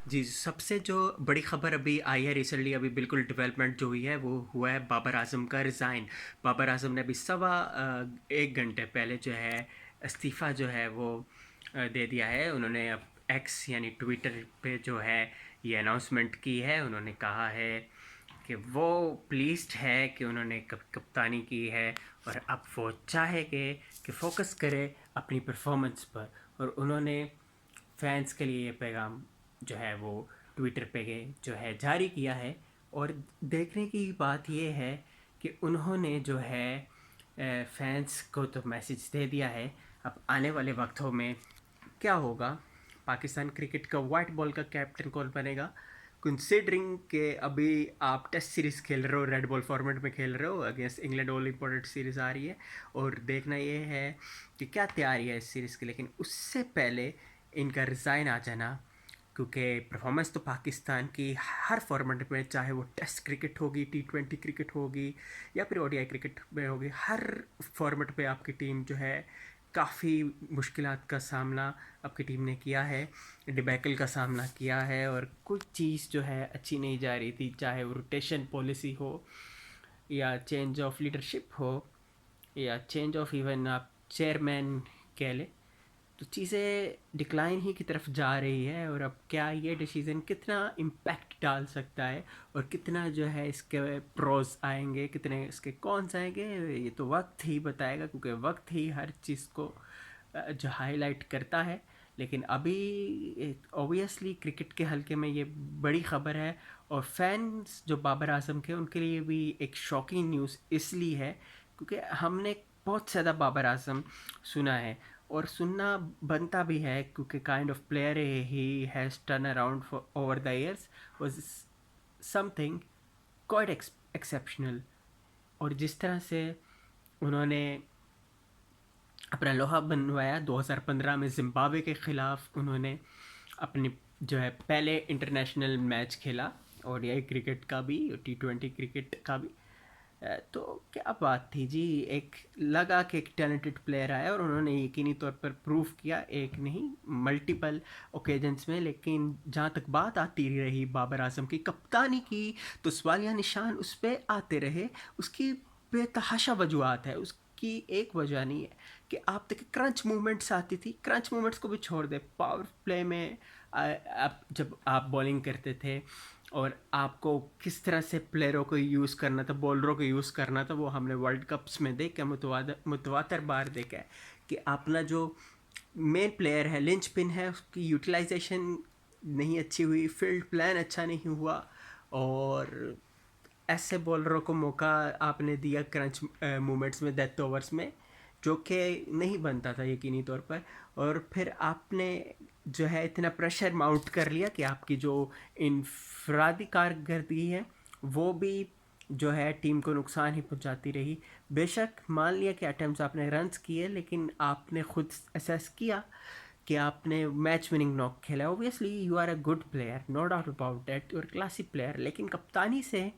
जी, सबसे जो बड़ी ख़बर अभी आई है रिसेंटली, अभी बिल्कुल डेवलपमेंट जो हुई है वो हुआ है बाबर आज़म का रिज़ाइन। बाबर आज़म ने अभी 1 घंटे पहले जो है इस्तीफ़ा जो है वो दे दिया है। उन्होंने अब एक्स यानी ट्विटर पे जो है ये अनाउंसमेंट की है। उन्होंने कहा है कि वो प्लीज़्ड है कि उन्होंने कप्तानी की है और अब वो चाहेंगे कि फ़ोकस करे अपनी परफॉर्मेंस पर। और उन्होंने फैंस के लिए ये पैगाम जो है वो ट्विटर पे जो है जारी किया है। और देखने की बात ये है कि उन्होंने जो है फैंस को तो मैसेज दे दिया है। अब आने वाले वक्तों में क्या होगा, पाकिस्तान क्रिकेट का वाइट बॉल का कैप्टन कौन बनेगा, कंसिडरिंग कि अभी आप टेस्ट सीरीज़ खेल रहे हो, रेड बॉल फॉर्मेट में खेल रहे हो against England, all important series आ रही है। और देखना ये है कि क्या तैयारी है इस सीरीज़ की। लेकिन उससे पहले इनका रिज़ाइन आ जाना, क्योंकि परफॉर्मेंस तो पाकिस्तान की हर फॉर्मेट में, चाहे वो टेस्ट क्रिकेट होगी, T20 क्रिकेट होगी या फिर ODI क्रिकेट में होगी, हर फॉर्मेट पे आपकी टीम जो है काफ़ी मुश्किलात का सामना आपकी टीम ने किया है, डिबैकल का सामना किया है। और कुछ चीज़ जो है अच्छी नहीं जा रही थी, चाहे वो रोटेशन पॉलिसी हो या चेंज ऑफ लीडरशिप हो या चेंज ऑफ इवन आप चेयरमैन कह लें। तो चीज़ें डिक्लाइन ही की तरफ जा रही है। और अब क्या ये डिसीज़न कितना इम्पैक्ट डाल सकता है और कितना जो है इसके प्रोज आएंगे, कितने इसके कॉन्स आएंगे, ये तो वक्त ही बताएगा, क्योंकि वक्त ही हर चीज़ को जो हाईलाइट करता है। लेकिन अभी ऑब्वियसली क्रिकेट के हल्के में ये बड़ी ख़बर है। और फैंस जो बाबर आजम के, उनके लिए भी एक शॉकिंग न्यूज़ इसलिए है क्योंकि हमने बहुत ज़्यादा बाबर आजम सुना है और सुनना बनता भी है, क्योंकि kind of player he has turn around for over the years was something quite exceptional. और जिस तरह से उन्होंने अपना लोहा बनवाया 2015 में जिम्बाब्वे के ख़िलाफ़, उन्होंने अपनी जो है पहले इंटरनेशनल मैच खेला और यही क्रिकेट का भी, T20 क्रिकेट का भी। तो क्या बात थी जी, एक लगा कि एक टैलेंटेड प्लेयर आया और उन्होंने यकीनी तौर पर प्रूव किया, एक नहीं मल्टीपल ओकेजन्स में। लेकिन जहाँ तक बात आती रही बाबर आजम की कप्तानी की, तो सवालिया निशान उस पर आते रहे। उसकी बेतहाशा वजूहत है, उसकी एक वजह नहीं है कि आप देखिए क्रंच मूवमेंट्स आती थी, क्रंच मूवमेंट्स को भी छोड़ दे, पावर प्ले में आप जब आप बॉलिंग करते थे और आपको किस तरह से प्लेयरों को यूज़ करना था, बॉलरों को यूज़ करना था, वो हमने वर्ल्ड कप्स में देखा, मुतवातर बार देखा है कि अपना जो मेन प्लेयर है, लिंच पिन है, उसकी यूटिलाइजेशन नहीं अच्छी हुई, फील्ड प्लान अच्छा नहीं हुआ। और ऐसे बॉलरों को मौका आपने दिया क्रंच मोमेंट्स में, डेथ ओवर्स में, जो कि नहीं बनता था यकीनी तौर पर। और फिर आपने जो है इतना प्रेशर माउंट कर लिया कि आपकी जो इनफरादी कारकर्दगी है वो भी जो है टीम को नुकसान ही पहुंचाती रही। बेशक मान लिया कि अटेम्प्ट्स आपने रन्स किए, लेकिन आपने खुद असेस किया कि आपने मैच विनिंग नॉक खेला। Obviously you are a good player, no doubt about that, you are classy player, लेकिन कप्तानी से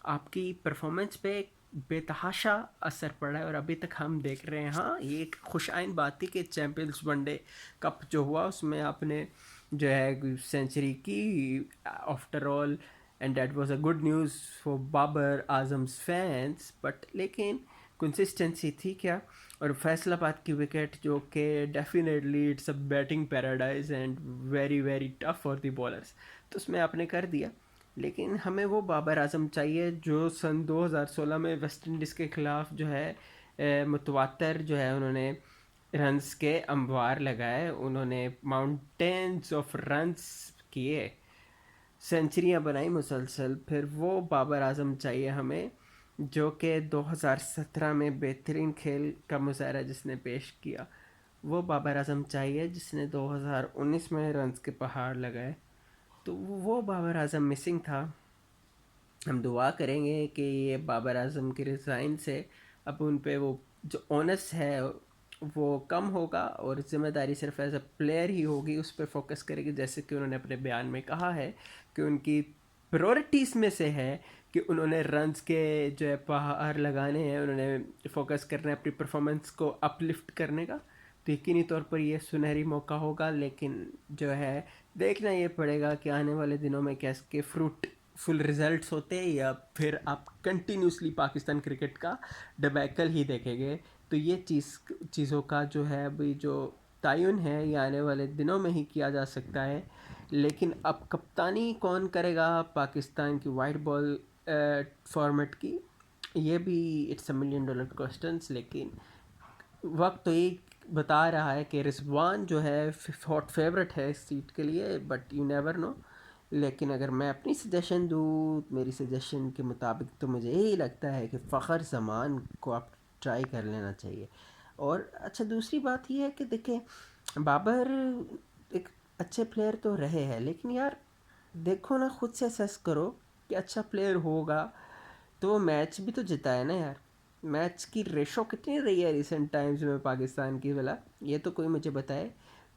आपकी परफॉर्मेंस पे बेतहाशा असर पड़ा है। और अभी तक हम देख रहे हैं, हाँ ये एक खुशाइन बात थी कि चैम्पियंस वनडे कप जो हुआ उसमें आपने जो है सेंचुरी की after all, and that was a good news for Babar Azam's fans. But लेकिन कंसिस्टेंसी थी क्या। और फैसलाबाद की विकेट जो कि definitely it's a batting paradise and very very tough for the bowlers, तो उसमें आपने कर दिया। लेकिन हमें वो बाबर आजम चाहिए जो सन 2016 में वेस्ट इंडीज़ के ख़िलाफ़ जो है मुतवातर जो है उन्होंने रन्स के अंबार लगाए, उन्होंने माउंटेन्स ऑफ रन्स किए, सेंचुरियां बनाई मुसलसल। फिर वो बाबर आजम चाहिए हमें जो कि 2017 में बेहतरीन खेल का मुजाहरा जिसने पेश किया। वो बाबर आजम चाहिए जिसने 2019 में रन्स के पहाड़ लगाए। तो वो बाबर आजम मिसिंग था। हम दुआ करेंगे कि ये बाबर आजम के रिज़ाइन से अब उन पे वो जो ओनस है वो कम होगा और ज़िम्मेदारी सिर्फ एज अ प्लेयर ही होगी, उस पर फोकस करेगी। जैसे कि उन्होंने अपने बयान में कहा है कि उनकी प्रायोरिटीज़ में से है कि उन्होंने रन्स के जो है पहाड़ लगाने हैं, उन्होंने फोकस करना है अपनी परफॉर्मेंस को अपलिफ्ट करने का। तो यकीनी तौर पर ये सुनहरी मौका होगा, लेकिन जो है देखना ये पड़ेगा कि आने वाले दिनों में क्या इसके फ्रूटफुल रिजल्ट्स होते हैं या फिर आप कंटिन्यूसली पाकिस्तान क्रिकेट का डबैकल ही देखेंगे। तो ये चीज़ों का जो है अभी जो तयन है ये आने वाले दिनों में ही किया जा सकता है। लेकिन अब कप्तानी कौन करेगा पाकिस्तान की वाइट बॉल फॉर्मेट की, ये भी it's a million dollar questions. लेकिन वक्त तो ये बता रहा है कि रिजवान जो है हॉट फेवरेट है इस सीट के लिए, बट यू नेवर नो। लेकिन अगर मैं अपनी सजेशन दूँ, मेरी सजेशन के मुताबिक तो मुझे यही लगता है कि फ़खर जमान को आप ट्राई कर लेना चाहिए। और अच्छा, दूसरी बात यह है कि देखें, बाबर एक अच्छे प्लेयर तो रहे हैं, लेकिन यार देखो ना, खुद से असेस करो कि अच्छा प्लेयर होगा तो वो मैच भी तो जिता है ना यार। मैच की रेशो कितनी रही है रिसेंट टाइम्स में पाकिस्तान की भला, ये तो कोई मुझे बताए।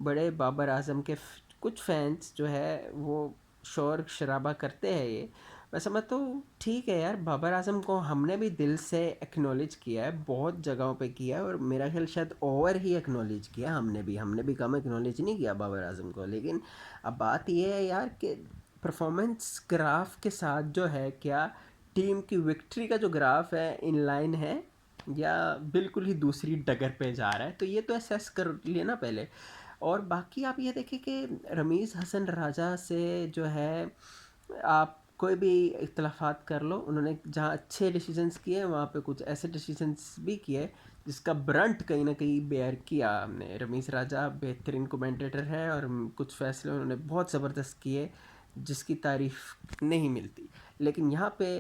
बड़े बाबर आजम के कुछ फैंस जो है वो शोर शराबा करते हैं ये। मैं समझता हूँ ठीक है यार, बाबर आजम को हमने भी दिल से एक्नॉलेज किया है, बहुत जगहों पे किया है, और मेरा ख्याल शायद ओवर ही एक्नॉलेज किया। हमने भी कम एक्नॉलेज नहीं किया बाबर आजम को। लेकिन अब बात ये है यार कि परफॉर्मेंस ग्राफ के साथ जो है, क्या टीम की विक्ट्री का जो ग्राफ है इन लाइन है या बिल्कुल ही दूसरी डगर पे जा रहा है, तो ये तो असेस कर लेना पहले। और बाकी आप ये देखें कि रमीज़ हसन राजा से जो है, आप कोई भी इख्तलाफात कर लो, उन्होंने जहाँ अच्छे डिसीजंस किए वहाँ पे कुछ ऐसे डिसीजंस भी किए जिसका ब्रंट कहीं ना कहीं बेयर किया हमने। रमीज़ राजा बेहतरीन कमेंटेटर है और कुछ फैसले उन्होंने बहुत ज़बरदस्त किए जिसकी तारीफ़ नहीं मिलती। लेकिन यहाँ पे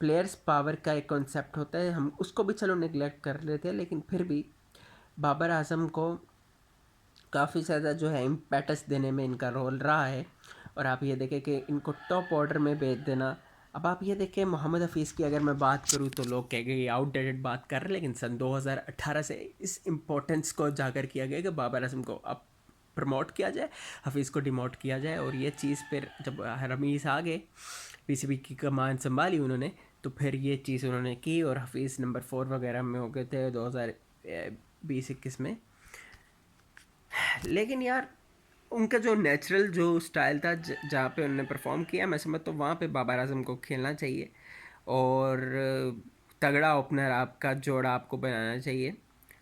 प्लेयर्स पावर का एक कॉन्सेप्ट होता है, हम उसको भी चलो निगलेक्ट कर लेते हैं, लेकिन फिर भी बाबर आजम को काफ़ी ज़्यादा जो है इम्पेटस देने में इनका रोल रहा है। और आप ये देखें कि इनको टॉप ऑर्डर में भेज देना। अब आप ये देखें, मोहम्मद हफीज़ की अगर मैं बात करूँ तो लोग कहेंगे ये आउटडेटेड बात कर रहे हैं, लेकिन सन 2018 से इस इम्पोर्टेंस को उजागर किया गया कि बाबर आजम को अब प्रमोट किया जाए, हफीज़ को डिमोट किया जाए। और ये चीज़ फिर जब रमीज़ आ गए, पीसीबी की कमान संभाली उन्होंने, तो फिर ये चीज़ उन्होंने की और हफीज़ नंबर 4 वगैरह में हो गए थे 2020-21 में। लेकिन यार उनका जो नेचुरल जो स्टाइल था जहाँ पे उन्होंने परफॉर्म किया, मैं समझता हूँ वहाँ पे बाबर आजम को खेलना चाहिए। और तगड़ा ओपनर आपका जोड़ा आपको बनाना चाहिए।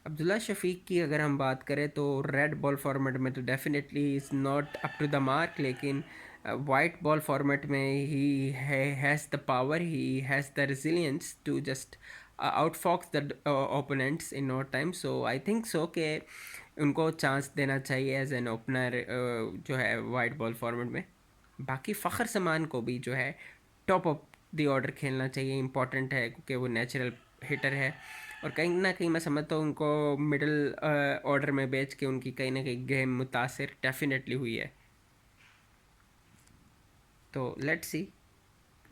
अब्दुल्ला शफीक की अगर हम बात करें तो रेड बॉल फॉर्मेट में तो definitely is not up to the mark, लेकिन वाइट बॉल फॉर्मेट में he has the power, he has the resilience to just outfox the opponents in no time. So I think so कि उनको chance देना चाहिए as an opener जो है white ball format में। बाकी फ़खर समान को भी जो है टॉप ऑफ द ऑर्डर खेलना चाहिए, इंपॉर्टेंट है क्योंकि वो नेचुरल हिटर है। और कहीं ना कहीं मैं समझता हूँ उनको मिडल ऑर्डर में बेच के उनकी कहीं ना कहीं गेम मुतासिर डेफिनेटली हुई है। तो लेट्स सी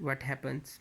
व्हाट हैपन्स।